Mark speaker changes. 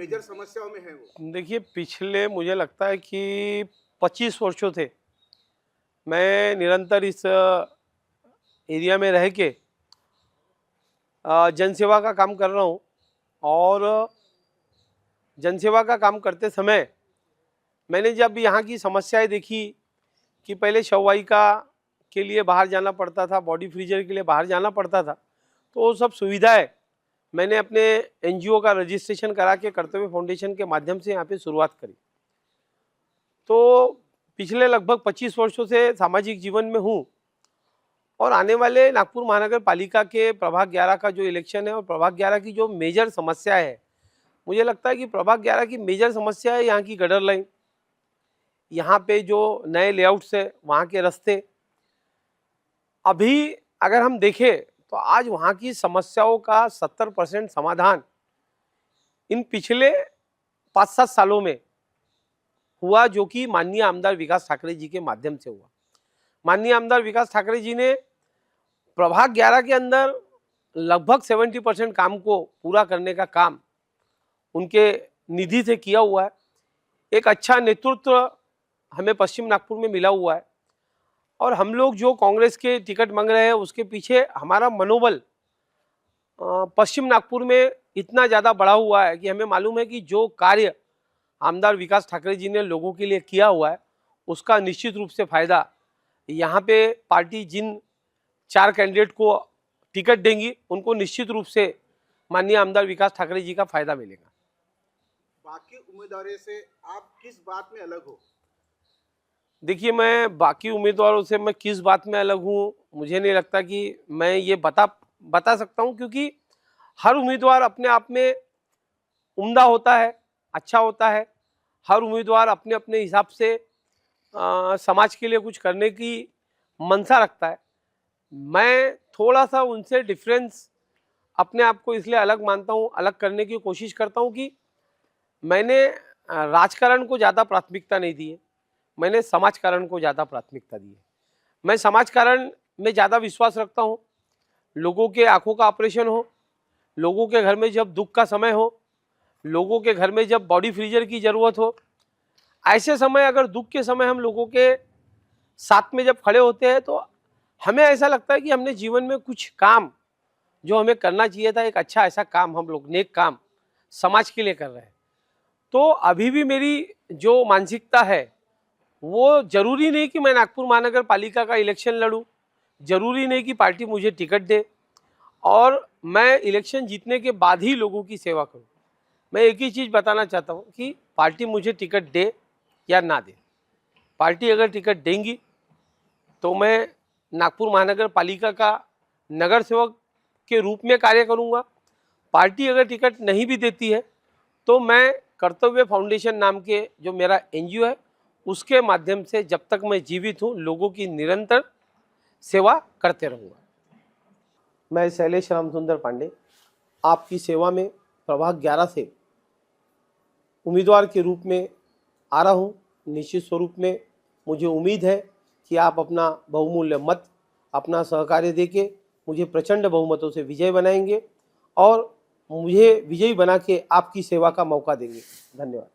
Speaker 1: Major समस्याओं में है वो?
Speaker 2: देखिए, पिछले मुझे लगता है कि 25 वर्षों से मैं निरंतर इस एरिया में रह के जनसेवा का काम कर रहा हूँ। और जनसेवा का काम करते समय मैंने जब यहाँ की समस्याएं देखी कि पहले शववाहिका के लिए बाहर जाना पड़ता था, बॉडी फ्रीजर के लिए बाहर जाना पड़ता था, तो वो सब सुविधाएं मैंने अपने एनजीओ का रजिस्ट्रेशन करा के कर्तव्य फाउंडेशन के माध्यम से यहाँ पे शुरुआत करी। तो पिछले लगभग 25 वर्षों से सामाजिक जीवन में हूँ और आने वाले नागपुर महानगर पालिका के प्रभाग 11 का जो इलेक्शन है और प्रभाग 11 की जो मेजर समस्या है, मुझे लगता है कि प्रभाग 11 की मेजर समस्या है यहाँ की गटर लाइन, यहाँ पे जो नए लेआउट्स है, वहाँ के रास्ते। अभी अगर हम देखें तो आज वहाँ की समस्याओं का 70% समाधान इन पिछले 5-7 सालों में हुआ, जो कि माननीय आमदार विकास ठाकरे जी के माध्यम से हुआ। माननीय आमदार विकास ठाकरे जी ने प्रभाग 11 के अंदर लगभग 70% काम को पूरा करने का काम उनके निधि से किया हुआ है। एक अच्छा नेतृत्व हमें पश्चिम नागपुर में मिला हुआ है और हम लोग जो कांग्रेस के टिकट मांग रहे हैं उसके पीछे हमारा मनोबल पश्चिम नागपुर में इतना ज़्यादा बढ़ा हुआ है कि हमें मालूम है कि जो कार्य आमदार विकास ठाकरे जी ने लोगों के लिए किया हुआ है उसका निश्चित रूप से फायदा यहाँ पे पार्टी जिन 4 कैंडिडेट को टिकट देंगी उनको निश्चित रूप से माननीय आमदार विकास ठाकरे जी का फायदा मिलेगा।
Speaker 1: बाकी उम्मीदवारों से आप किस बात में अलग हो?
Speaker 2: देखिए, मैं बाकी उम्मीदवारों से मैं किस बात में अलग हूँ, मुझे नहीं लगता कि मैं ये बता सकता हूँ, क्योंकि हर उम्मीदवार अपने आप में उम्दा होता है, अच्छा होता है। हर उम्मीदवार अपने अपने हिसाब से समाज के लिए कुछ करने की मंशा रखता है। मैं थोड़ा सा उनसे डिफरेंस अपने आप को इसलिए अलग मानता हूँ, अलग करने की कोशिश करता हूँ कि मैंने राजकारण को ज़्यादा प्राथमिकता नहीं दी है, मैंने समाजकारण को ज़्यादा प्राथमिकता दी है। मैं समाजकारण में ज़्यादा विश्वास रखता हूँ। लोगों के आंखों का ऑपरेशन हो, लोगों के घर में जब दुख का समय हो, लोगों के घर में जब बॉडी फ्रीजर की ज़रूरत हो, ऐसे समय अगर दुख के समय हम लोगों के साथ में जब खड़े होते हैं तो हमें ऐसा लगता है कि हमने जीवन में कुछ काम जो हमें करना चाहिए था, एक अच्छा ऐसा काम हम लोग नेक काम समाज के लिए कर रहे हैं। तो अभी भी मेरी जो मानसिकता है वो जरूरी नहीं कि मैं नागपुर महानगर पालिका का इलेक्शन लड़ूं, जरूरी नहीं कि पार्टी मुझे टिकट दे और मैं इलेक्शन जीतने के बाद ही लोगों की सेवा करूं। मैं एक ही चीज़ बताना चाहता हूं कि पार्टी मुझे टिकट दे या ना दे, पार्टी अगर टिकट देंगी तो मैं नागपुर महानगर पालिका का नगर सेवक के रूप में कार्य करूंगा। पार्टी अगर टिकट नहीं भी देती है तो मैं कर्तव्य फाउंडेशन नाम के जो मेरा एनजीओ है उसके माध्यम से जब तक मैं जीवित हूँ लोगों की निरंतर सेवा करते रहूँगा। मैं शैलेश रामसुंदर पांडे आपकी सेवा में प्रभाग 11 से उम्मीदवार के रूप में आ रहा हूँ। निश्चित स्वरूप में मुझे उम्मीद है कि आप अपना बहुमूल्य मत, अपना सहकार्य देके मुझे प्रचंड बहुमतों से विजय बनाएंगे और मुझे विजयी बना के आपकी सेवा का मौका देंगे। धन्यवाद।